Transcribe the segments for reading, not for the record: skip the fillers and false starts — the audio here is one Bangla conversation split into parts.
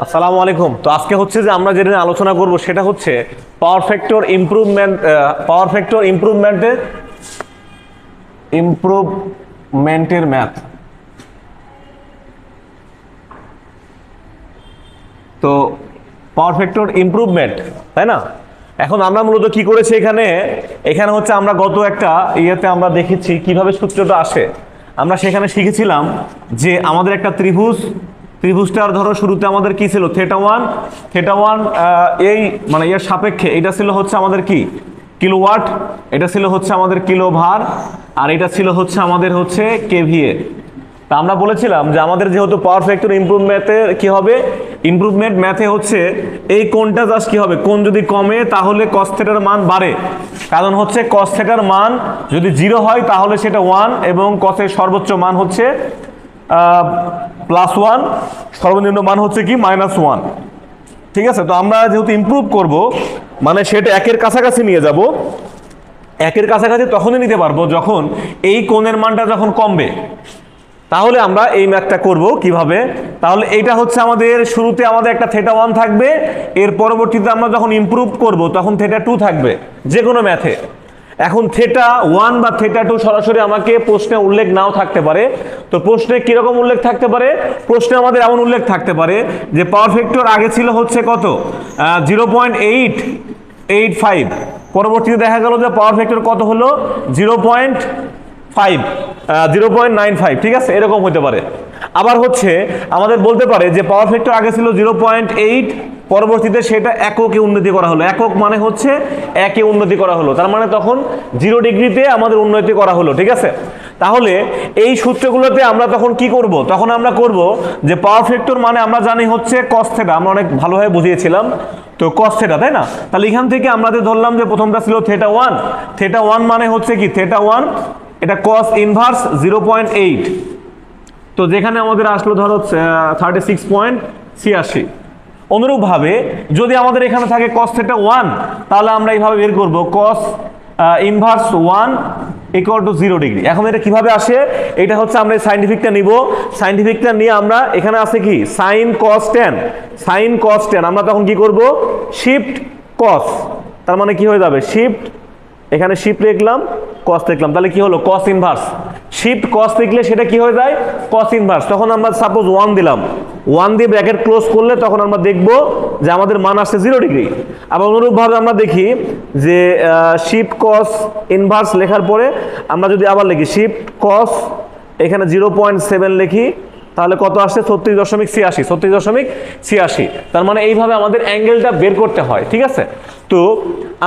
আসসালামু আলাইকুম। তো আজকে হচ্ছে যে আমরা যেটা নিয়ে আলোচনা করব সেটা হচ্ছে পাওয়ার ফ্যাক্টর ইমপ্রুভমেন্টের ম্যাথ। তো পাওয়ার ফ্যাক্টর ইমপ্রুভমেন্ট, তাই না? এখন আমরা মূলত কি করেছি এখানে এখানে হচ্ছে আমরা গত একটা ইয়েতে আমরা দেখেছি কিভাবে সূত্রটা আসে। আমরা সেখানে শিখেছিলাম যে আমাদের একটা ত্রিভুজটার ধরো শুরুতে আমাদের কি ছিল, থেটা ওয়ান এই মানে এর সাপেক্ষে এটা ছিল হচ্ছে আমাদের কি কিলোওয়াট, এটা ছিল হচ্ছে আমাদের কিলো ভার, আর এটা ছিল হচ্ছে আমাদের হচ্ছে কেভিএ। তা আমরা বলেছিলাম যে আমাদের যেহেতু পাওয়ার ফ্যাক্টর ইমপ্রুভমেন্টে কি হবে, ইমপ্রুভমেন্ট ম্যাথে হচ্ছে এই কোণটা জাস্ট কি হবে, কোণ যদি কমে তাহলে কস থেটার মান বাড়ে। কারণ হচ্ছে কস থেটার মান যদি 0 হয় তাহলে সেটা 1 এবং কসের সর্বোচ্চ মান হচ্ছে +1, সর্বনিম্ন মান হচ্ছে কি -1। ঠিক আছে, তো আমরা যেহেতু ইমপ্রুভ করব মানে সেটা একের কাছাকাছি নিয়ে যাব। একের কাছাকাছি তখনই নিতে পারবো যখন এই কোণের মানটা যখন কমবে। তাহলে আমরা এই ম্যাথটা করব কিভাবে, তাহলে এইটা হচ্ছে আমাদের শুরুতে আমাদের একটা থেটা1 থাকবে, এর পরবর্তীতে আমরা যখন ইমপ্রুভ করব তখন থেটা2 থাকবে যে কোনো ম্যাথে। এখন থেটা1 বা থেটা2 সরাসরি আমাকে প্রশ্নে উল্লেখ নাও থাকতে পারে। তো প্রশ্নে কিরকম উল্লেখ থাকতে পারে, প্রশ্নে আমাদের এমন উল্লেখ থাকতে পারে যে পাওয়ার ফ্যাক্টর আগে ছিল হচ্ছে কত 0.885, পরবর্তীতে দেখা গেল যে পাওয়ার ফ্যাক্টর কত হলো 0.95, ঠিক আছে, এরকম হতে পারে। আবার হচ্ছে আমাদের বলতে পারে যে পাওয়ার ফ্যাক্টর আগে ছিল 0.8, পরবর্তীতে সেটা এককে উন্নতি করা হলো। একক মানে হচ্ছে একে উন্নতি করা হলো, তার মানে তখন 0 ডিগ্রিতে আমাদের উন্নতি করা হলো। ঠিক আছে, তাহলে এই সূত্রগুলোতে আমরা তখন কি করব, তখন আমরা করব যে পাওয়ার ফ্যাক্টর মানে আমরা জানি হচ্ছে কস থেটা, আমরা অনেক ভালোভাবে বুঝিয়েছিলাম। তো কস থেটা, তাই না? তাহলে এখান থেকে আমরা ধরলাম যে প্রথমটা ছিল থেটা1 মানে হচ্ছে কি থেটা1 এটা কস ইনভার্স 0.8। তো যেখানে আমাদের আসলো ধরো 36.86। অনুরূপভাবে যদি আমাদের এখানে থাকে cos θ1, তাহলে আমরা এইভাবে বের করব cos ইনভার্স 1 = 0 ডিগ্রি। এখন এটা কিভাবে আসে, এটা হচ্ছে আমরা সাইন্টিফিকটা নিব। সাইন্টিফিকটা নিয়ে আমরা এখানে আছে কি sin cos tan, আমরা তখন কি করব শিফট cos, তার মানে কি হয়ে যাবে শিফট, এখানে শিফট লিখলাম cos লিখলাম, তাহলে কি হলো cos ইনভার্স। শিফট cos লিখলে সেটা কি হয়ে যায় cos ইনভার্স। তখন আমরা সাপোজ 1 দিলাম, 1 দিয়ে ব্র্যাকেট ক্লোজ করলে তখন আমরা দেখব যে আমাদের মান আসছে 0 ডিগ্রি। আবার অনুরূপভাবে আমরা দেখি যে শিফট cos ইনভার্স লেখার পরে আমরা যদি আবার লিখি শিফট cos এখানে 0.7 লিখি, তাহলে কত আসছে 36.86। তার মানে এইভাবে আমাদের অ্যাঙ্গেলটা বের করতে হয়। ঠিক আছে, তো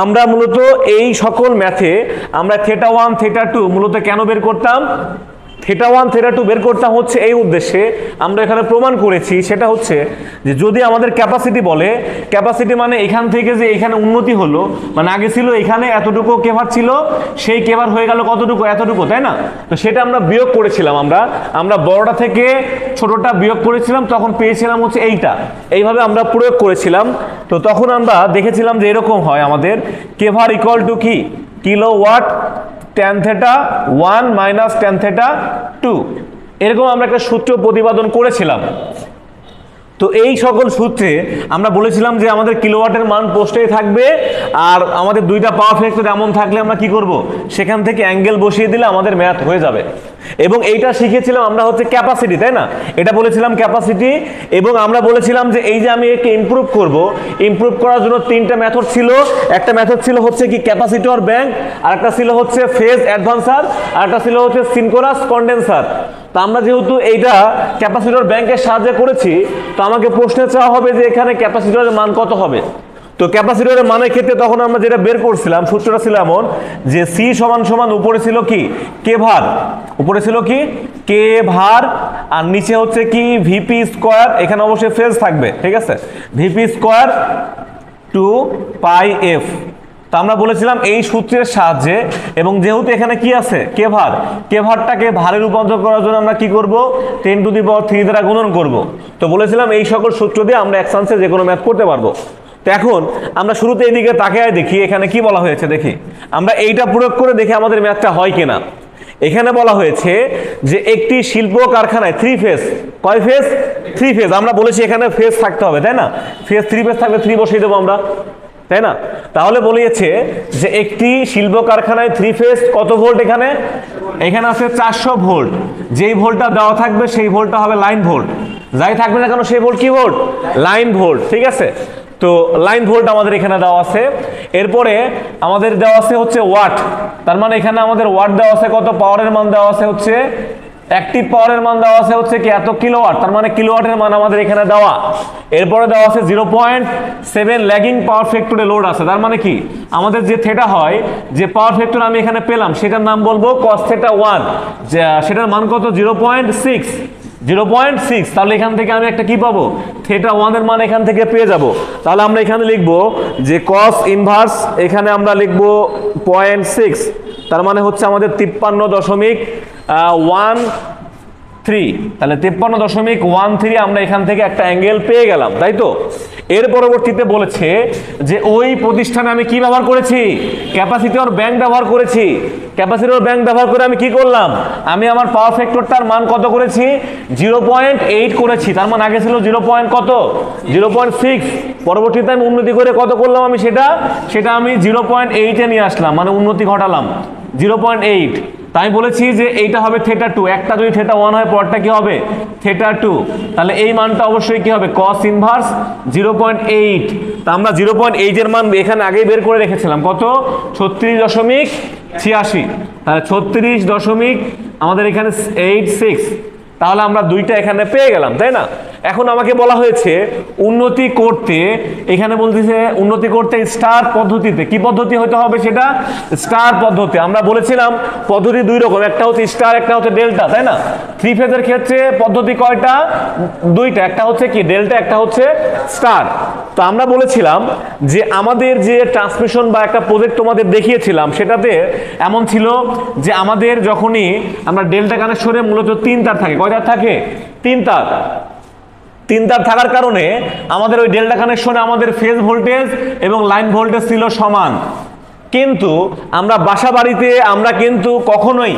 আমরা মূলত এই সকল ম্যাথে আমরা থেটা1 থেটা2 মূলত কেন বের করতাম, থেটা1 থেটা2 বের করতাম হচ্ছে এই উদ্দেশ্যে। আমরা এখানে প্রমাণ করেছি সেটা হচ্ছে যে যদি আমাদের ক্যাপাসিটি বলে, ক্যাপাসিটি মানে এখান থেকে যে এখানে উন্নতি হলো, মানে আগে ছিল এখানে এতটুকু কেভার ছিল, সেই কেভার হয়ে গেল কতটুকু এতটুকু, তাই না? তো সেটা আমরা বিয়োগ করেছিলাম, আমরা বড়টা থেকে ছোটটা বিয়োগ করেছিলাম, তখন পেয়েছিলাম হচ্ছে এইভাবে আমরা প্রয়োগ করেছিলাম। তো তখন আমরা দেখেছিলাম যে এরকম হয় আমাদের কেভার ইকুয়াল টু কি কিলোওয়াট tan θ1 মাইনাস tan θ2, এরকম আমরা একটা সূত্র প্রতিপাদন করেছিলাম। তো এই সকল সূত্রে আমরা বলেছিলাম যে আমাদের কিলোওয়াটের মান পোস্টেই থাকবে, আর আমাদের দুইটা পাওয়ার ফ্যাক্টর এমন থাকলে আমরা কি করব, সেখান থেকে অ্যাঙ্গেল বসিয়ে দিলে আমাদের ম্যাথ হয়ে যাবে। এবং এইটা শিখেছিলাম আমরা হচ্ছে ক্যাপাসিটি, তাই না? এটা বলেছিলাম ক্যাপাসিটি। এবং আমরা বলেছিলাম যে এই যে আমি একে ইমপ্রুভ করব, ইমপ্রুভ করার জন্য 3টা মেথড ছিল। একটা মেথড ছিল হচ্ছে কি ক্যাপাসিটর ব্যাংক, আর একটা ছিল হচ্ছে ফেজ অ্যাডভান্সার, আর একটা ছিল হচ্ছে সিনক্রোনাস কন্ডেন্সার। তো আমরা যেহেতু এইটা ক্যাপাসিটর ব্যাংকের সাহায্যে করেছি, তো আমাকে প্রশ্নে চাওয়া হবে যে এখানে ক্যাপাসিটরের মান কত হবে। তো ক্যাপাসিটরের মানের ক্ষেত্রে তখন আমরা যেটা বের করছিলাম সূত্রটা ছিল এমন যে সি সমান সমান উপরে ছিল কি কে ভার, উপরে ছিল কি কে ভার, আর নিচে হচ্ছে কি ভিপি স্কোয়ার, এখানে অবশ্যই ফেজ থাকবে। ঠিক আছে, ভিপি স্কোয়ার 2πf। তো আমরা বলেছিলাম এই সূত্রের সাহায্যে, এবং যেহেতু এখানে কি আছে কে ভারটাকে ভারে রূপান্তর করার জন্য আমরা কি করব 10⁻³ দ্বারা গুণন করব। তো বলেছিলাম এই সকল সূত্র দিয়ে আমরা এক চান্সে যে কোনো ম্যাথ করতে পারবো। তো এখন আমরা শুরুতে এইদিকে তাকিয়ে দেখি এখানে কি বলা হয়েছে, দেখি আমরা এইটা প্রয়োগ করে দেখি আমাদের ম্যাথটা হয় কিনা। এখানে বলা হয়েছে যে একটি শিল্প কারখানায় 3 ফেজ, কয় ফেজ? 3 ফেজ। আমরা বলেছি এখানে ফেজ থাকতে হবে, তাই না? ফেজ 3 ফেজ থাকলে 3 বসিয়ে দেবো আমরা, তাই না? তাহলে বলিয়েছে যে একটি শিল্প কারখানায় 3 ফেজ কত ভোল্ট? এখানে আছে 400 ভোল্ট। যেই ভোল্টটা দেওয়া থাকবে সেই ভোল্টটা হবে লাইন ভোল্ট, যাই থাকবে না কেন সেই ভোল্ট কি ভোল্ট? লাইন ভোল্ট, ঠিক আছে? তো লাইন ভোল্ট আমাদের এখানে দেওয়া আছে। এরপরে আমাদের দেওয়া আছে হচ্ছে ওয়াট, তার মানে এখানে আমাদের ওয়াট দেওয়া আছে কত? পাওয়ারের মান দেওয়া আছে হচ্ছে, অ্যাক্টিভ পাওয়ারের মান দেওয়া আছে হচ্ছে কি এত কিলোওয়াট, তার মানে কিলোওয়াটের মান আমাদের এখানে দেওয়া। এরপরে দেওয়া আছে 0.7 ল্যাগিং পাওয়ার ফ্যাক্টরে লোড আছে, তার মানে কি আমাদের যে থেটা হয়, যে পাওয়ার ফ্যাক্টর আমি এখানে পেলাম সেটার নাম বলবো cos θ 1, সেটার মান কত? 0.6। তাহলে এখান থেকে আমি একটা কি পাবো? থেটা 1 এর মান এখান থেকে পেয়ে যাব। তাহলে আমরা এখানে লিখবো যে cos ইনভার্স, এখানে আমরা লিখবো 0.6, তার মানে হচ্ছে আমাদের 53.13। তাহলে 53.13 আমরা এখান থেকে একটা অ্যাঙ্গেল পেয়ে গেলাম, তাই তো? এর পরবর্তীতে বলেছে যে ওই প্রতিষ্ঠানে আমি কি ব্যবহার করেছি? ক্যাপাসিটর ব্যাংক ব্যবহার করেছি। ক্যাপাসিটর ব্যাংক ব্যবহার করে আমি কি করলাম? আমি আমার পাওয়ার ফ্যাক্টরটার মান কত করেছি? 0.8 করেছি। তার মানে আগে ছিল 0.6, পরবর্তীতে আমি উন্নতি করে কত করলাম? আমি সেটা আমি 0.8 এ নিয়ে আসলাম, মানে উন্নতি ঘটালাম 0.8। তাই বলেছি যে এইটা হবে থেটা 2, একটা যদি থেটা 1 হয় পরটা কি হবে? থেটা 2। তাহলে এই মানটা অবশ্যই কি হবে? cos inverse 0.8। তা আমরা 0.8 এর মান এখানে আগেই বের করে রেখেছিলাম, কত? 36.86। তাহলে 36 আমাদের এখানে 86। তাহলে আমরা দুইটা এখানে পেয়ে গেলাম, তাই না? এখন আমাকে বলা হয়েছে উন্নতি করতে, এখানে বলতেছে উন্নতি করতে স্টার পদ্ধতিতে। কি পদ্ধতি হতে হবে? সেটা স্টার পদ্ধতি। আমরা বলেছিলাম পদ্ধতি দুই রকম, একটা হচ্ছে স্টার, একটা হচ্ছে ডেল্টা, তাই না? 3 ফেজের ক্ষেত্রে পদ্ধতি কয়টা? দুইটা, একটা হচ্ছে কি ডেল্টা, একটা হচ্ছে স্টার। তো আমরা বলেছিলাম যে আমাদের যে ট্রান্সমিশন বা একটা প্রজেক্ট তোমাদের দেখিয়েছিলাম সেটাতে এমন ছিল যে আমাদের যখনই আমরা ডেল্টা কানেকশনে মূলত 3 তার থাকে। কয় তার থাকে? 3 তার। 3 তার থাকার কারণে আমাদের ওই ডেল্টা কানেকশনে আমাদের ফেজ ভোল্টেজ এবং লাইন ভোল্টেজ ছিল সমান। কিন্তু আমরা বাসা বাড়িতে আমরা কিন্তু কখনোই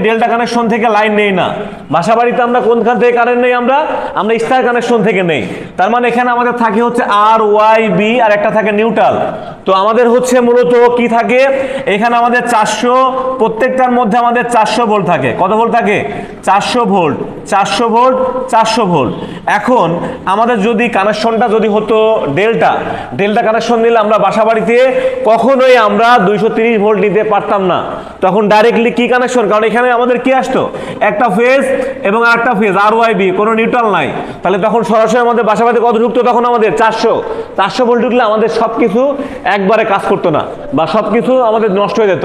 ডেল্টা কানেকশন থেকে লাইন নেই না। বাসা বাড়িতে আমরা কোনখান থেকে কারেন্ট নেই? আমরা স্টার কানেকশন থেকে নেই। তার মানে এখানে আমাদের থাকে হচ্ছে আর ওয়াই বি, আর একটা থাকে নিউট্রাল। তো আমাদের হচ্ছে মূলত কি থাকে? এখানে আমাদের 400, প্রত্যেকটার মধ্যে আমাদের 400 ভোল্ট থাকে। কত ভোল্ট থাকে? 400 ভোল্ট, 400 ভোল্ট, 400 ভোল্ট। এখন আমাদের যদি কানেকশনটা যদি হতো ডেল্টা কানেকশন নিলে আমরা বাসা বাড়িতে কখনোই আমরা 230 ভোল্ট নিতে পারতাম না। তখন ডাইরেক্টলি কি কানেকশন? কারণ এখানে আমাদের কি আসতো? একটা ফেজ এবং আরেকটা ফেজ, আর ওয়াই বি, কোনো নিউট্রাল নাই। তাহলে তখন সরাসরি আমাদের বাসা বাড়িতে কত ঢুকতো? তখন আমাদের 400 ভোল্ট ঢুকলে আমাদের সবকিছু একবারে কাজ করতো না, বা সবকিছু আমাদের নষ্ট হয়ে যেত,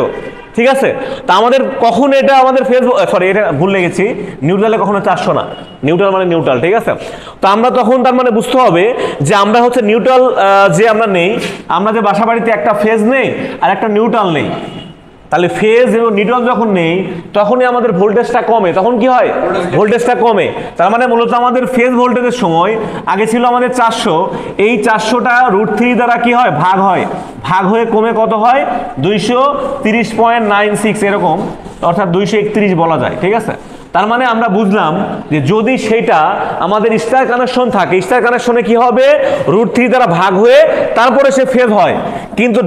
ঠিক আছে? তা আমাদের কখন এটা আমাদের ফেজ, সরি এটা ভুল লেগেছি, নিউট্রালে কখনো 400 না, নিউট্রাল মানে নিউট্রাল, ঠিক আছে? তো আমরা তখন তার মানে বুঝতে হবে যে আমরা হচ্ছে নিউট্রাল যে আমরা নেই, আমরা যে বাসা বাড়িতে একটা ফেজ নেই আর একটা নিউট্রাল নেই। তাহলে ফেজ এবং নিউট্রাল যখন নেই তখনই আমাদের ভোল্টেজটা কমে। তখন কি হয়? ভোল্টেজটা কমে। তার মানে মূলত আমাদের ফেজ ভোল্টেজের সময় আগে ছিল আমাদের 400, এই 400টা √3 দ্বারা কি হয়? ভাগ হয়ে কমে কত হয়? 230.96 এরকম, অর্থাৎ 231 বলা যায়, ঠিক আছে? তার মানে আমরা বুঝলাম যে যদি সেটা আমাদের স্টার কানেকশন থাকে, স্টার কানেকশনে কি হবে? √3 দ্বারা ভাগ হয়ে তারপরে সে ফেজ হয়। কিন্তু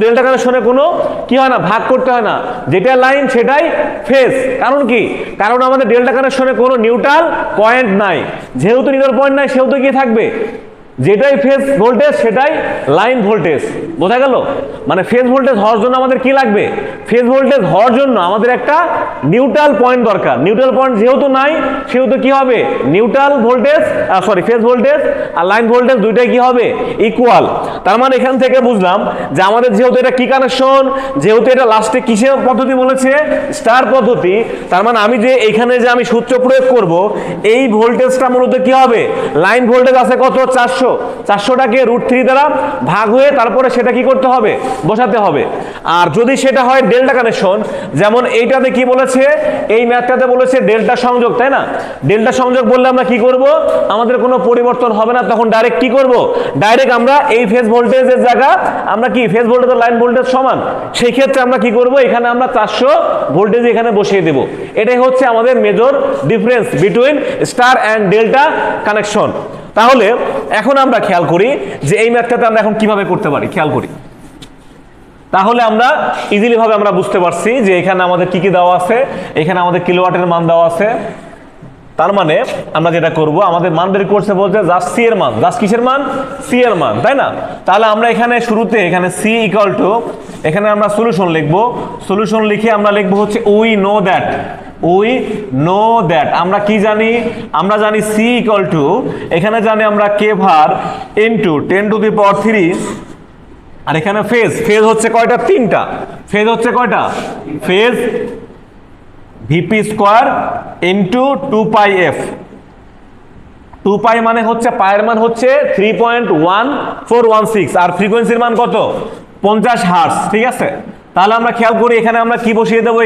ডেল্টা কানেকশনে কোনো কি হয় না? ভাগ করতে হয় না, যেটা লাইন সেটাই ফেজ। কারণ কি? কারণ আমাদের ডেল্টা কানেকশনে কোনো নিউট্রাল পয়েন্ট নাই। যেহেতু নিউট্রাল পয়েন্ট নাই সেহেতু কি থাকবে? যেটাই ফেজ ভোল্টেজ সেটাই লাইন ভোল্টেজ। বোঝা গেল? মানে ফেজ ভোল্টেজ হওয়ার জন্য আমাদের কি লাগবে? ফেজ ভোল্টেজ হওয়ার জন্য আমাদের একটা নিউট্রাল পয়েন্ট দরকার। নিউট্রাল পয়েন্ট যেহেতু নাই সেহেতু কি হবে? নিউট্রাল ভোল্টেজ, ফেজ ভোল্টেজ আর লাইন ভোল্টেজ দুইটাই কি হবে? ইকুয়াল। তার মানে এখান থেকে বুঝলাম যে আমাদের যেহেতু এটা কি কানেকশন, যেহেতু এটা লাস্টে কিসের পদ্ধতি বলেছে? স্টার পদ্ধতি। তার মানে আমি যে এইখানে যে আমি সূত্র প্রয়োগ করব, এই ভোল্টেজটা মূলত কি হবে? লাইন ভোল্টেজ আছে কত? 400। 400টাকে √3 দ্বারা ভাগ হয়ে তারপরে সেটা কি করতে হবে, বসাতে হবে। আর যদি সেটা হয় ডেল্টা কানেকশন, যেমন এইটাতে কি বলেছে, এই ম্যাথটাতে বলেছে ডেল্টা সংযোগ, তাই না? ডেল্টা সংযোগ বললে আমরা কি করব, আমাদের কোনো পরিবর্তন হবে না, তখন ডাইরেক্ট কি করব, ডাইরেক্ট আমরা এই ফেজ ভোল্টেজের জায়গা আমরা কি ফেজ ভোল্টেজ লাইন ভোল্টেজ সমান, সেই ক্ষেত্রে আমরা কি করব, এখানে আমরা 400 ভোল্টেজ এখানে বসিয়ে দেব। এটাই হচ্ছে আমাদের major difference between star and delta connection. তাহলে এখন আমরা খেয়াল করি যে এই ম্যাথটাতে আমরা এখন কিভাবে করতে পারি, খেয়াল করি। তাহলে আমরা ইজিলি ভাবে আমরা বুঝতে পারছি যে এখানে আমাদের কি কি দেওয়া আছে, এখানে আমাদের কিলোওয়াটের মান দেওয়া আছে। তার মানে আমরা যেটা করব, আমাদের মান বের করছে বলতে জাস্ট সি এর মান, জাস্ট কিসের মান, সি এর মান, তাই না? তাহলে আমরা এখানে শুরুতে এখানে সি ইকুয়াল টু, এখানে আমরা সলিউশন লিখব, সলিউশন লিখে আমরা লিখব হচ্ছে উই নো দ্যাট, আমরা কি জানি, আমরা জানি সি ইকুয়াল টু, এখানে জানি আমরা কে ভার ইনটু 10⁻³ আর এখানে ফেজ হচ্ছে কয়টা, 3টা। ফেজ হচ্ছে কয়টা, phase VP square into 2πf। 2π মানে হচ্ছে পায়ের মান হচ্ছে 3.1416 আর ফ্রিকোয়েন্সির মান কত, 50 হার্টজ, ঠিক আছে? তাহলে আমরা খেয়াল করি এখানে আমরা কি বসিয়ে দেবো,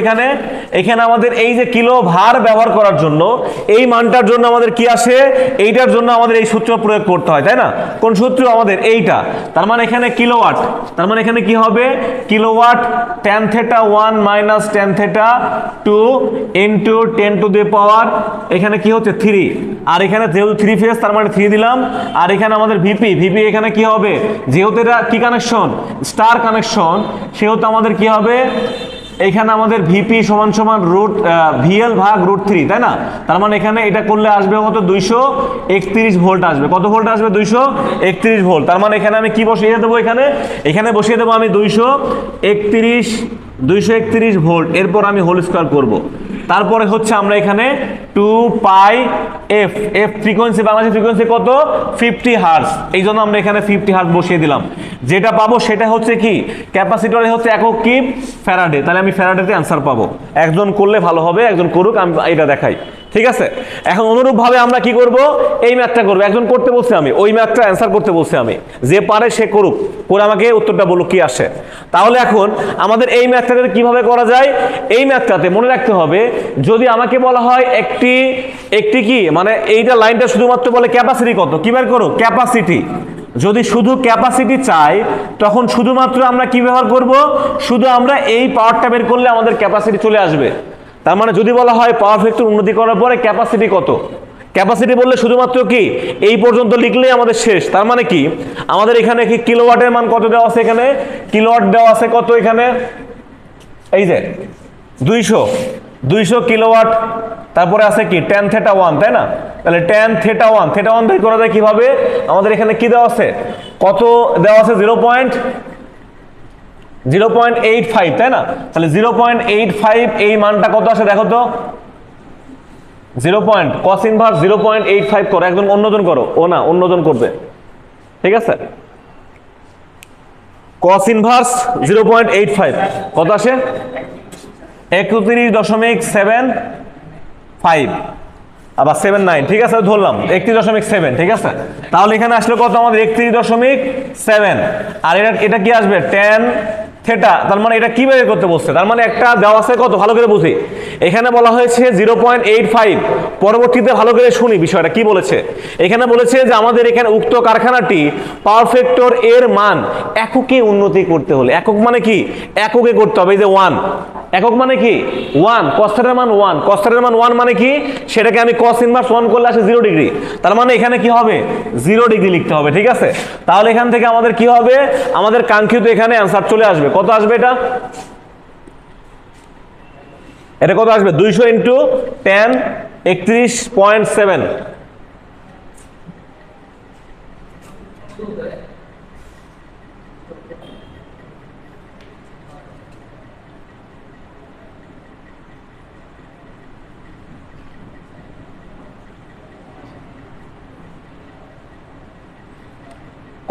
এখানে আমাদের এই যে কিলো ভার ব্যবহার করার জন্য এই মানটার জন্য আমাদের কি আসে, এইটার জন্য আমাদের এই সূত্র প্রয়োগ করতে হয়, তাই না? কোন সূত্র, আমাদের এইটা। তার মানে এখানে কিলোওয়াট, তার মানে এখানে কি হবে, kilowatt tan θ1 minus tan θ2 into 10⁻, এখানে কি হচ্ছে 3, আর এখানে যেহেতু 3 ফেজ তার মানে 3 দিলাম, আর এখানে আমাদের ভিপি এখানে কি হবে, যেহেতু এটা কি কানেকশন, স্টার কানেকশন, সেহেতু আমাদের কি হবে, এখানে আমাদের ভিপি সমান সমান ভিএল ভাগ √3, তাই না? তার মানে এখানে এটা করলে আসবে কত, 231 ভোল্ট আসবে। কত ভোল্ট আসবে, 231 ভোল্ট। তার মানে এখানে আমি কি বসিয়ে দেবো, এখানে বসিয়ে দেবো আমি 231 ভোল্ট, এরপর আমি হোল স্কয়ার করব। তারপরে হচ্ছে আমরা এখানে 2πf, ফ্রিকোয়েন্সি, বাংলাদেশের ফ্রিকোয়েন্সি কত, 50 হার্টজ, এই জন্য আমরা এখানে 50 হার্টজ বসিয়ে দিলাম। যেটা পাবো সেটা হচ্ছে কি, ক্যাপাসিটরে হচ্ছে একক কি, ফ্যারাডে। তাহলে আমি ফ্যারাডেতে অ্যান্সার পাবো। একজন করলে ভালো হবে, একজন করুক, আমি এটা দেখাই, ঠিক আছে? এখন অনুরূপ ভাবে আমরা কি করব, এই ম্যাথটা করবো। একজন করতে বলছি আমি, ওই ম্যাথটা অ্যান্সার করতে বলছি আমি, যে পারে সে করুক, করে আমাকে উত্তরটা বলুক কি আসে। তাহলে এখন আমাদের এই ম্যাথটাতে কিভাবে করা যায়, এই ম্যাথটাতে মনে রাখতে হবে, যদি আমাকে বলা হয় একটি কি মানে এইটা লাইনটা শুধুমাত্র বলে ক্যাপাসিটি কত, কি বের করো, ক্যাপাসিটি। যদি শুধু ক্যাপাসিটি চাই তখন শুধুমাত্র আমরা কি ব্যবহার করব, শুধু আমরা এই পাওয়ারটা বের করলে আমাদের ক্যাপাসিটি চলে আসবে। তার মানে যদি বলা হয় পাওয়ার ফ্যাক্টর উন্নতি করার পরে ক্যাপাসিটি কত, ক্যাপাসিটি বললে শুধুমাত্র কি এই পর্যন্ত লিখলেই আমাদের শেষ। তার মানে কি, আমাদের এখানে কি কিলোওয়াটের মান কত দেওয়া আছে, এখানে কিলোওয়াট দেওয়া আছে কত, এখানে এই যে 200 কিলোওয়াট। তারপরে আছে কি tan θ1, তাই না? তাহলে tan θ1 বের করা যায় কিভাবে, আমাদের এখানে কি দেওয়া আছে, কত দেওয়া আছে, 0.85, তাই না? তাহলে 0.85 এই মানটা কত আসে দেখো তো, 0. cos ইনভার্স 0.85 করো, একজন অন্যজন করো, ও না অন্যজন করবে, ঠিক আছে? cos ইনভার্স 0.85 কত আসে, 31.75 আবার 79, ঠিক আছে? ধরলাম 31.7, ঠিক আছে? তাহলে এখানে আসলে কত, আমাদের 31.7, আর এটা কি আসবে, tan θ। তার মানে এটা কি বের করতে বলছে, তার মানে একটা দেওয়া আছে কত, ভালো করে বুঝি, এখানে বলা হয়েছে 0.85, পরবর্তীতে ভালো করে শুনি বিষয়টা কি বলেছে। এখানে বলেছে যে আমাদের এখানে উক্ত কারখানাটি পাওয়ার ফ্যাক্টর এর মান এককে উন্নতি করতে হলে, একক মানে কি, এককে করতে হবে, এই যে 1, একক মানে কি 1, cos θ এর মান 1, cos θ এর মান 1 মানে কি, সেটাকে আমি cos ইনভার্স 1 করলে আসে 0 ডিগ্রি। তার মানে এখানে কি হবে, 0 ডিগ্রি লিখতে হবে, ঠিক আছে? তাহলে এখান থেকে আমাদের কি হবে, আমাদের কাঙ্ক্ষিত এখানে অ্যান্সার চলে আসবে। কত আসবে এটা কত আসবে, 200 ইন্টু tan 31.7,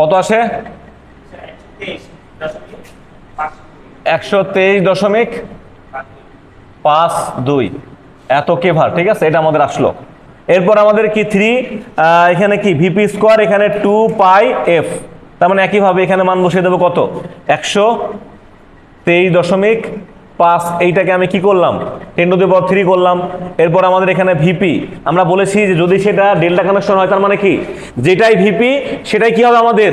কত আসে, 123.52 এত কেভার, ঠিক আছে? এটা আমাদের আসলো। এরপর আমাদের কি 3 এখানে কি ভিপি স্কোয়ার, এখানে 2 পাই এফ। তার মানে একইভাবে এখানে মান বসিয়ে দেবো কত, 123.5। এইটাকে আমি কি করলাম, 10⁻³ করলাম। এরপর আমাদের এখানে ভিপি, আমরা বলেছি যে যদি সেটা ডেল্টা কানেকশন হয় তার মানে কি, যেটাই ভিপি সেটাই কি হবে আমাদের,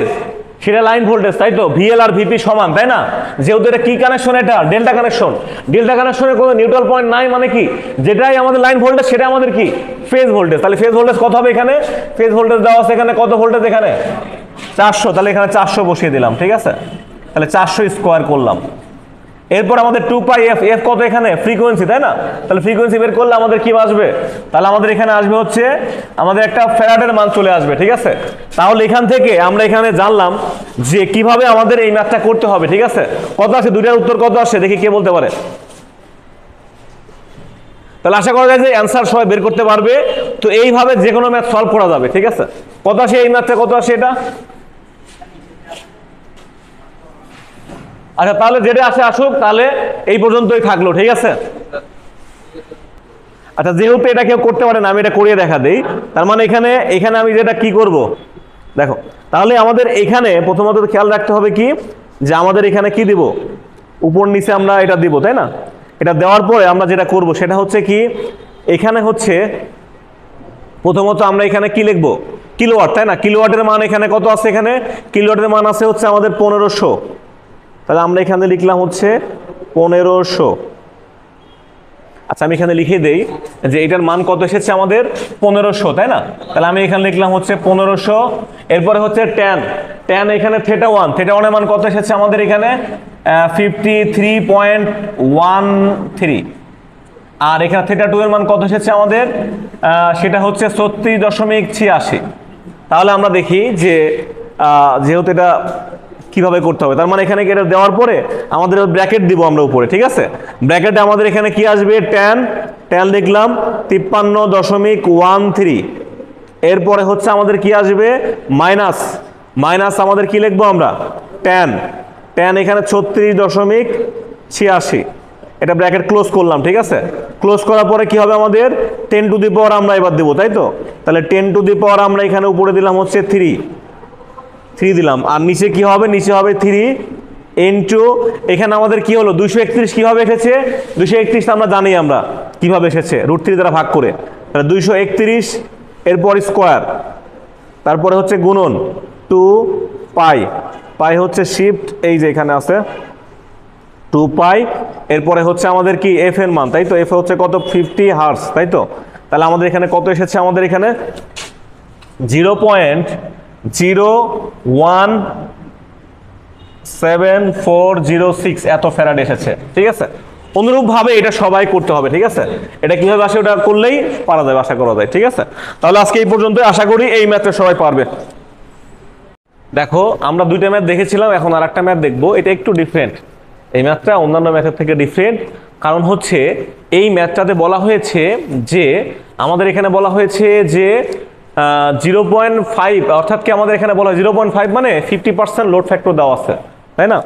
সেটা লাইন ভোল্টেজ, তাই তো? ভিএল আর ভিপি সমান, তাই না? যেহেতু এটা কি কানেকশন, এটা ডেল্টা কানেকশন। ডেল্টা কানেকশনের কোনো নিউট্রাল পয়েন্ট নাই, মানে কি যেটাই আমাদের লাইন ভোল্টেজ সেটা আমাদের কি ফেজ ভোল্টেজ। তাহলে ফেজ ভোল্টেজ কত হবে, এখানে ফেজ ভোল্টেজ দেওয়া আছে, এখানে কত ভোল্টেজ, এখানে 400। তাহলে এখানে 400 বসিয়ে দিলাম, ঠিক আছে? তাহলে 400 স্কোয়ার করলাম। এরপর আমাদের 2 পাই এফ, এফ কত এখানে, ফ্রিকোয়েন্সি, তাই না? তাহলে ফ্রিকোয়েন্সি বের করলে আমাদের কি আসবে, তাহলে আমাদের এখানে আসবে হচ্ছে আমাদের একটা ফ্যারাডের মান চলে আসবে, ঠিক আছে? তাহলে এখান থেকে আমরা এখানে জানলাম যে কিভাবে আমাদের এই ম্যাথটা করতে হবে, ঠিক আছে? কত আসে, দুইটার উত্তর কত আসে দেখি কে বলতে পারে। তাহলে আশা করা যায় যে অ্যান্সার সবাই বের করতে পারবে। তো এইভাবে যে কোনো ম্যাথ সলভ করা যাবে, ঠিক আছে? কত আসে এই ম্যাথটা, কত আসে এটা? আচ্ছা, তাহলে যেটা আসে আসুক, তাহলে এই পর্যন্তই থাকলো, ঠিক আছে? আচ্ছা, যেহেতু এটা কেউ করতে পারে না, আমি এটা করিয়ে দেখা দেই। তার মানে এখানে আমি যেটা কি করব দেখো, তাহলে আমাদের এখানে প্রথমত খেয়াল রাখতে হবে কি, যে আমাদের এখানে কি দিব, উপর নিচে আমরা এটা দিব, তাই না? এটা দেওয়ার পরে আমরা যেটা করব সেটা হচ্ছে কি, এখানে হচ্ছে প্রথমত আমরা এখানে কি লিখবো, কিলোওয়াট, তাই না? কিলোওয়াটের মান এখানে কত আছে, এখানে কিলোওয়াটের মান আছে হচ্ছে আমাদের 1500। তাহলে আমরা এখানে লিখলাম হচ্ছে 1500। আচ্ছা, আমি এখানে লিখে দেই যে এটার মান কত এসেছে আমাদের 1500, তাই না? তাহলে আমি এখানে লিখলাম হচ্ছে 1500। এরপরে হচ্ছে ট্যান এখানে θ1 এর মান কত এসেছে আমাদের এখানে 53.13। আর এখানে θ2 এর মান কত এসেছে আমাদের, সেটা হচ্ছে 36.86। তাহলে আমরা দেখি যে যেহেতু এটা কিভাবে করতে হবে, তার মানে এখানে এটা দেওয়ার পরে আমাদের ব্র্যাকেট দিব আমরা উপরে, ঠিক আছে? ব্র্যাকেটে আমাদের এখানে কি আসবে, ট্যান লিখলাম 53.13। এরপরে হচ্ছে আমাদের কি আসবে, মাইনাস আমাদের কি লিখবো আমরা, ট্যান এখানে 36.86। এটা ব্র্যাকেট ক্লোজ করলাম, ঠিক আছে? ক্লোজ করার পরে কি হবে আমাদের 10⁻, আমরা এবার দেবো, তাই তো? তাহলে 10⁻ আমরা এখানে উপরে দিলাম হচ্ছে 3 দিলাম। আর নিচে কি হবে, নিচে হবে 3 ইনটু, এখানে আমাদের কি হলো 231 কিভাবে এসেছে, 231 আমরা জানি আমরা কিভাবে এসেছে, √3 দ্বারা ভাগ করে। তাহলে 231, এরপর স্কোয়ার, তারপরে হচ্ছে গুণন 2 পাই হচ্ছে শিফট, এই যে এখানে আছে 2 পাই। এরপরে হচ্ছে আমাদের কি এফ এর মান, তাই তো? এফ হচ্ছে কত, 50 হার্টজ, তাই তো? তাহলে আমাদের এখানে কত এসেছে, আমাদের এখানে 0.0174006 এত ফ্যারাড এসেছে, ঠিক আছে? অনুরূপভাবে এটা সবাই করতে হবে, ঠিক আছে? এটা কিভাবে আসে ওটা করলেই পারা যাবে, আশা করা যায়, ঠিক আছে? তাহলে আজকে এই পর্যন্ত, আশা করি এই ম্যাথটা সবাই পারবে। দেখো, আমরা দুইটা ম্যাথ দেখেছিলাম, এখন আর একটা ম্যাথ দেখবো। এটা একটু ডিফারেন্ট, এই ম্যাথটা অন্যান্য ম্যাথের থেকে ডিফারেন্ট। কারণ হচ্ছে এই ম্যাথটাতে বলা হয়েছে যে আমাদের এখানে বলা হয়েছে যে 0.5, অর্থাৎ কি আমাদের এখানে বলা হয় 0.5 মানে 50% লোড ফ্যাক্টর দেওয়া আছে, তাই না?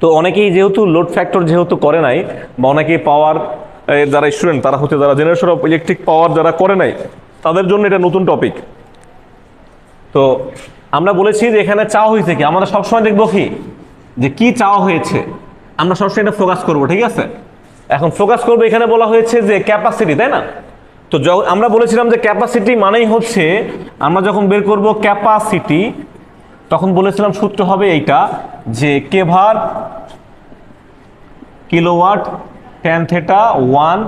তো অনেকেই যেহেতু লোড ফ্যাক্টর যেহেতু করে নাই, বা অনেকেই পাওয়ার যারা স্টুডেন্ট, তারা হচ্ছে যারা জেনারেশন অফ ইলেকট্রিক পাওয়ার যারা করে নাই, তাদের জন্য এটা নতুন টপিক। তো আমরা বলেছি যে এখানে চাওয়া হয়েছে কি, আমরা সবসময় দেখবো কি যে কি চাওয়া হয়েছে, আমরা সবসময় এটা ফোকাস করবো, ঠিক আছে? এখন ফোকাস করবো, এখানে বলা হয়েছে যে ক্যাপাসিটি, তাই না? তো আমরা বলেছিলাম যে ক্যাপাসিটি মানেই হচ্ছে, আমরা যখন বের করব ক্যাপাসিটি, তখন বলেছিলাম সূত্র হবে এইটা, যে কে/, কিলোওয়াট tan θ1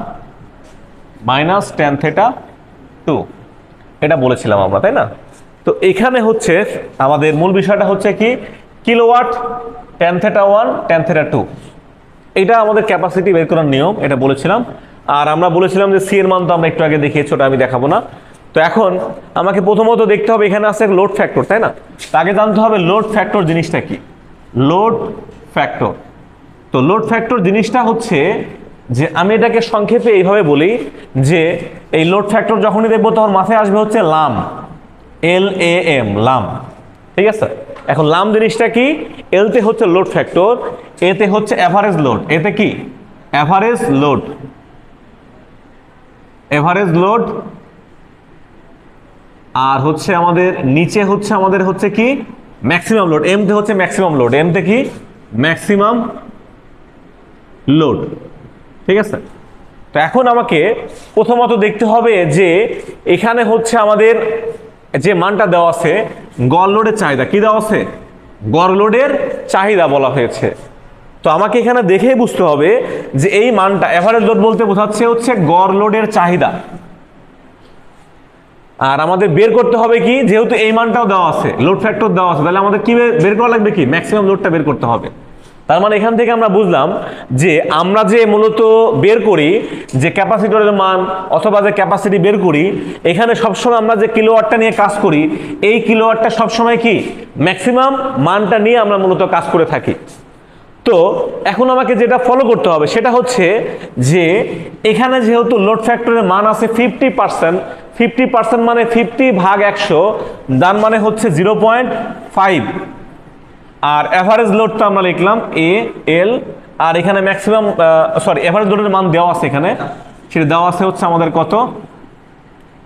মাইনাস tan θ2, এটা বলেছিলাম আমরা, তাই না? তো এখানে হচ্ছে আমাদের মূল বিষয়টা হচ্ছে কি, কিলোওয়াট tan θ1 tan θ2, এটা আমাদের ক্যাপাসিটি বের করার নিয়ম, এটা বলেছিলাম। আর আমরা বলেছিলাম যে সি এর মান তো আমরা একটু আগে দেখিয়েছি, ওটা আমি দেখাবো না। তো এখন আমাকে প্রথমত দেখতে হবে এখানে আছে লোড ফ্যাক্টর, তাই না? আগে জানতে হবে লোড ফ্যাক্টর জিনিসটা কি, লোড ফ্যাক্টর। তো লোড ফ্যাক্টর জিনিসটা হচ্ছে যে আমি এটাকে সংক্ষেপে এইভাবে বলি যে এই লোড ফ্যাক্টর যখনই দেখবো তখন মাথায় আসবে হচ্ছে লাম, LAM, লাম, ঠিক আছে? এখন লাম জিনিসটা কি, এলতে হচ্ছে লোড ফ্যাক্টর, এতে হচ্ছে এভারেজ লোড, এতে কি এভারেজ লোড, আর হচ্ছে আমাদের নিচে হচ্ছে আমাদের হচ্ছে কি ম্যাক্সিমাম লোড, এম তে হচ্ছে ম্যাক্সিমাম লোড, এম তে কি ম্যাক্সিমাম লোড। ঠিক আছে, তো এখন আমাকে প্রথমত দেখতে হবে যে এখানে হচ্ছে আমাদের যে মানটা দেওয়া আছে গড় লোডের চাহিদা, কি দেওয়া আছে গড় লোডের চাহিদা বলা হয়েছে। তো আমাকে এখানে দেখেই বুঝতে হবে যে এই মানটা এভারেজ লোড বলতে বোঝাচ্ছে হচ্ছে গড় লোডের চাহিদা। আর আমাদের বের করতে হবে কি, যেহেতু এই মানটাও দেওয়া আছে, লোড ফ্যাক্টর দেওয়া আছে, তাহলে আমাদের কি বের করা লাগবে, কি ম্যাক্সিমাম লোডটা বের করতে হবে। তার মানে এখান থেকে আমরা বুঝলাম যে আমরা যে মূলত বের করি যে ক্যাপাসিটরের মান অথবা যে ক্যাপাসিটি বের করি, এখানে সবসময় আমরা যে কিলোওয়াটটা নিয়ে কাজ করি, এই কিলোওয়াটটা সবসময় কি ম্যাক্সিমাম মানটা নিয়ে আমরা মূলত কাজ করে থাকি। তো এখন আমাকে যেটা ফলো করতে হবে সেটা হচ্ছে যে এখানে যেহেতু লোড ফ্যাক্টরের মান আছে 50%, 50% মানে 50/100, তার মানে হচ্ছে 0.5। আর এভারেজ লোডটা আমরা লিখলাম এ এল, আর এখানে ম্যাক্সিমাম এভারেজ লোডের মান দেওয়া আছে, এখানে সেটা দেওয়া আছে হচ্ছে আমাদের কত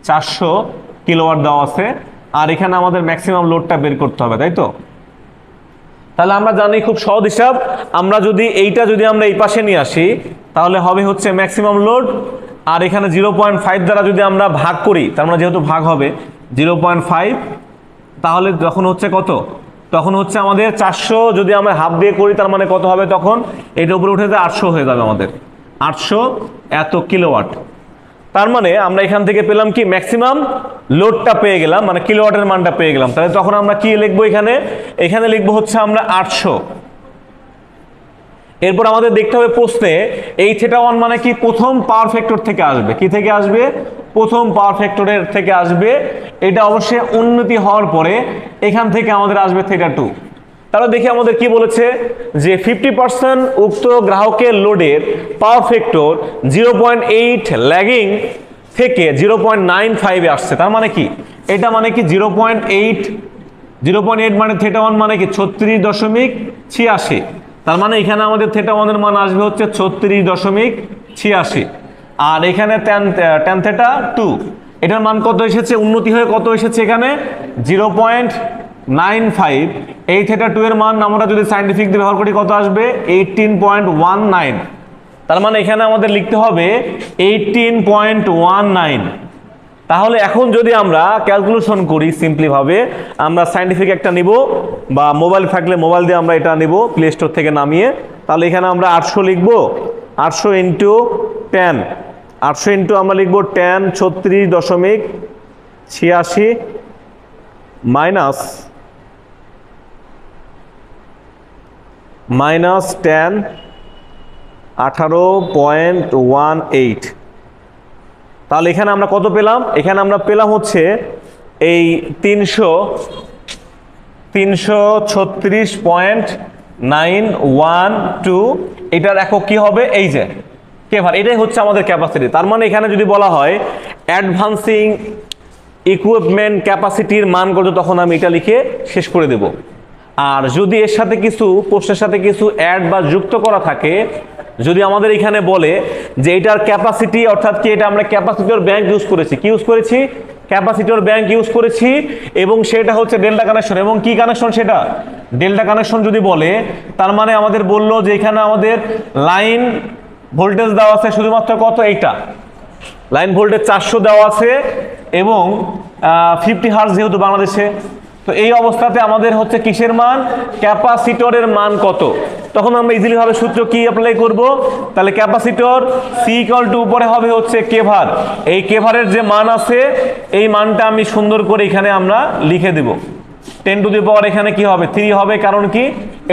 400 কিলোওয়াট দেওয়া আছে। আর এখানে আমাদের ম্যাক্সিমাম লোডটা বের করতে হবে, তাই তো? তাহলে আমরা জানি খুব সহজ হিসাব, আমরা যদি এইটা যদি আমরা এই পাশে নিয়ে আসি তাহলে হবে হচ্ছে ম্যাক্সিমাম লোড, আর এখানে 0.5 দ্বারা যদি আমরা ভাগ করি, তার মানে যেহেতু ভাগ হবে 0.5, তাহলে তখন হচ্ছে কত, তখন হচ্ছে আমাদের 400 যদি আমরা হাফ দিয়ে করি তার মানে কত হবে, তখন এটা উপরে উঠে যায় 800 হয়ে যাবে আমাদের, 800 এত কিলোওয়াট। তার মানে আমরা এখান থেকে পেলাম কি ম্যাক্সিমাম লোডটা পেয়ে গেলাম, মানে কিলোওয়াটের মানটা পেয়ে গেলাম। তাহলে তখন আমরা কি লিখবো, এখানে লিখবো হচ্ছে আমরা 800। এরপর আমাদের দেখতে হবে প্রশ্নে এই θ1 মানে কি প্রথম পাওয়ার ফ্যাক্টর থেকে আসবে, কি থেকে আসবে, প্রথম পাওয়ার ফ্যাক্টরের থেকে আসবে। এটা অবশ্যই উন্নতি হওয়ার পরে এখান থেকে আমাদের আসবে θ2। তাহলে দেখি আমাদের কি বলেছে যে 50% উক্ত গ্রাহকের লোডের পাওয়ার ফ্যাক্টর 0.8 ল্যাগিং থেকে 0.95 এ আসছে। তার মানে কি, এটা মানে কি 0.8 মানে θ1 মানে কি 36.86। তার মানে এখানে আমাদের θ1 এর মান আসবে হচ্ছে 36.86। আর এখানে tan θ2 এটার মান কত এসেছে, উন্নতি হয়ে কত এসেছে এখানে 0.95। এই θ2 এর মান আমরা যদি সায়েন্টিফিক দিয়ে ব্যবহার করি কত আসবে 18.19। তার মানে এখানে আমাদের লিখতে হবে 18.19। তাহলে এখন যদি আমরা ক্যালকুলেশন করি সিম্পলি ভাবে, আমরা সায়েন্টিফিক একটা নিব বা মোবাইল থাকলে মোবাইল দিয়ে আমরা এটা নিব প্লে স্টোর থেকে নামিয়ে। তাহলে এখানে আমরা 800 লিখব, 800 ইন্টু 10, 800 ইন্টু আমরা লিখব 10 36.86 মাইনাস 10 18.18। তাহলে এখানে আমরা কত পেলাম, এখানে আমরা পেলাম হচ্ছে এই 336.912। এটার একক কি হবে, এই যে কেভার, এটাই হচ্ছে আমাদের ক্যাপাসিটি। তার মানে এখানে যদি বলা হয় অ্যাডভান্সিং ইকুইপমেন্ট ক্যাপাসিটির মান কত, তখন আমি এটা লিখে শেষ করে দেব। আর যদি এর সাথে কিছু প্রশ্নের সাথে কিছু অ্যাড বা যুক্ত করা থাকে, যদি আমাদের এখানে বলে যে এটার ক্যাপাসিটি অর্থাৎ কি, এটা আমরা ক্যাপাসিটর ব্যাংক ইউজ করেছি, কি ইউজ করেছি, ক্যাপাসিটর ব্যাংক ইউজ করেছি, এবং সেটা হচ্ছে ডেল্টা কানেকশন, এবং কি কানেকশন সেটা ডেল্টা কানেকশন যদি বলে, তার মানে আমাদের বললো যে এখানে আমাদের লাইন ভোল্টেজ দেওয়া আছে শুধুমাত্র কত, এইটা লাইন ভোল্টেজ 400 দেওয়া আছে, এবং 50 হার্জ যেহেতু বাংলাদেশে। তো এই অবস্থাতে আমাদের হচ্ছে কিসের মান, ক্যাপাসিটরের মান কত। তখন আমরা ইজিলি ভাবে সূত্র কি অ্যাপ্লাই করব, তাহলে ক্যাপাসিটর সি ইকুয়াল টু উপরে হবে হচ্ছে কেভার, এই কেভারের যে মান আছে এই মানটা আমি সুন্দর করে এখানে আমরা লিখে দেব। 10 টু দি পাওয়ার এখানে কি হবে 3 হবে, কারণ কি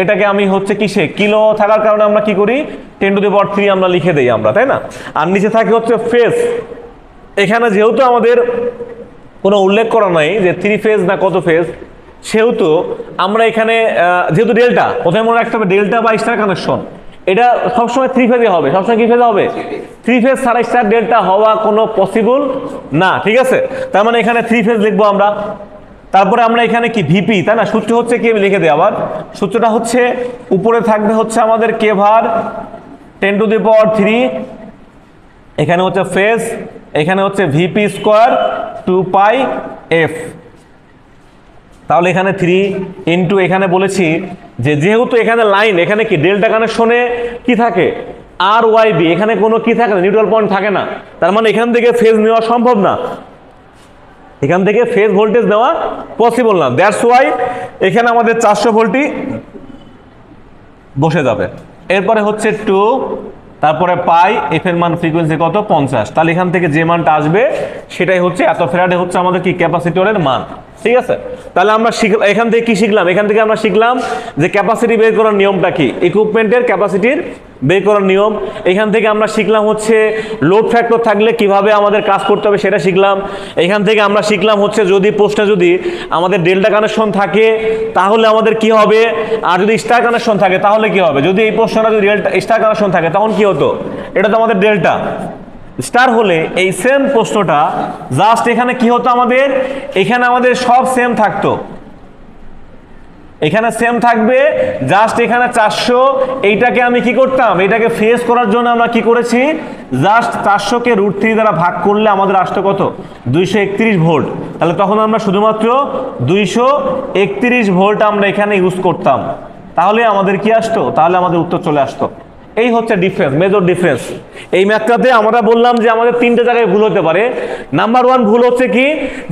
এটাকে আমি হচ্ছে কিসে কিলো থাকার কারণে আমরা কি করি 10 টু দি পাওয়ার 3 আমরা লিখে দেই আমরা, তাই না। আর নিচে থাকে হচ্ছে ফেজ, এখানে যেহেতু আমাদের কোনো উল্লেখ করা নাই যে 3 ফেজ না কত ফেজ, সেহেতু আমরা এখানে যেহেতু ডেল্টা, প্রথমে মনে রাখতে হবে ডেল্টা বা স্টার কানেকশন, এটা সবসময় 3 ফেজে হবে, সবসময় কি ফেজে হবে 3 ফেজ ছাড়া স্টার ডেল্টা হওয়া কোনো পসিবল না, ঠিক আছে। তার মানে এখানে 3 ফেজ লিখবো আমরা। তারপরে আমরা এখানে কি ভিপি, তাই না, সূত্র হচ্ছে কি লিখে দেই আবার, সূত্রটা হচ্ছে উপরে থাকবে হচ্ছে আমাদের কেভার 10 টু দি পাওয়ার 3, এখানে হচ্ছে ফেজ, এখানে হচ্ছে ভিপি স্কোয়ার 2 পাই, এফ, তাহলে এখানে 3 ইন্টু এখানে বলেছি যে যেহেতু এখানে লাইন, এখানে কি ডেল্টা কানেকশনে কি থাকে আর ওয়াই বি, এখানে কোনো কি থাকে না, নিউট্রাল পয়েন্ট থাকে না, তার মানে এখান থেকে ফেজ নেওয়া সম্ভব না, এখান থেকে ফেজ ভোল্টেজ নেওয়া পসিবল না। দ্যাটস ওয়াই এখানে আমাদের 400 ভোল্টই বসে যাবে। এরপরে হচ্ছে 2, তারপরে পাই, এফ এর মান ফ্রিকোয়েন্সি কত 50, তাহলে এখান থেকে যে মানটা আসবে সেটাই হচ্ছে এত ফ্যারাডে হচ্ছে আমাদের কি ক্যাপাসিটরের মান। ঠিক আছে, তাহলে আমরা এখান থেকে কি শিখলাম, এখান থেকে আমরা শিখলাম যে ক্যাপাসিটি বের করার নিয়মটা কি, ইকুইপমেন্টের ক্যাপাসিটির বের করার নিয়ম। এখান থেকে আমরা শিখলাম হচ্ছে লোড ফ্যাক্টর থাকলে কিভাবে আমাদের কাজ করতে হবে সেটা শিখলাম। এখান থেকে আমরা শিখলাম হচ্ছে যদি প্রশ্নে যদি আমাদের ডেল্টা কানেকশন থাকে তাহলে আমাদের কি হবে, আর যদি স্টার কানেকশন থাকে তাহলে কি হবে, যদি এই প্রশ্নটা যদি স্টার কানেকশন থাকে তখন কি হতো, এটা তো আমাদের ডেল্টা, স্টার হলে এই সেম প্রশ্নটা জাস্ট এখানে কি হতো আমাদের, এখানে আমাদের সব সেম থাকতো, এখানে সেম থাকবে, জাস্ট এখানে 400, এইটাকে আমি কি করতাম, এটাকে ফেস করার জন্য আমরা কি করেছি, জাস্ট 400 কে √3 দ্বারা ভাগ করলে আমাদের আসতো কত 231 ভোল্ট, তাহলে তখন আমরা শুধুমাত্র 231 ভোল্ট আমরা এখানে ইউজ করতাম, তাহলে আমাদের কি আসতো, তাহলে আমাদের উত্তর চলে আসতো। এই হচ্ছে ডিফারেন্স, মেজর ডিফারেন্স। এই ম্যাথটাতে আমরা বললাম যে আমাদের 3টে জায়গায় ভুল হতে পারে। নাম্বার 1 ভুল হচ্ছে কি,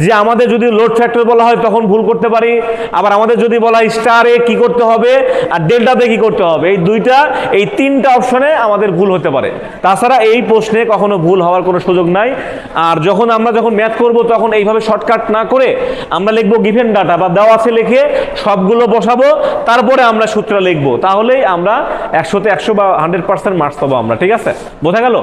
যে আমাদের যদি লোড ফ্যাক্টর বলা হয় তখন ভুল করতে পারি, আবার আমাদের যদি বলা হয় স্টারে কি করতে হবে আর ডেল্টাতে কি করতে হবে, এই 3টা অপশনে আমাদের ভুল হতে পারে। তাছাড়া এই প্রশ্নে কখনো ভুল হওয়ার কোনো সুযোগ নাই। আর যখন ম্যাথ করব তখন এইভাবে শর্টকাট না করে আমরা লিখবো গিভেন ডাটা বা দেওয়া আছে লিখে সবগুলো বসাবো, তারপরে আমরা সূত্র লিখবো, তাহলেই আমরা 100তে 100 বা 100% মার্কস পাবো আমরা। ঠিক আছে, বোঝা গেল?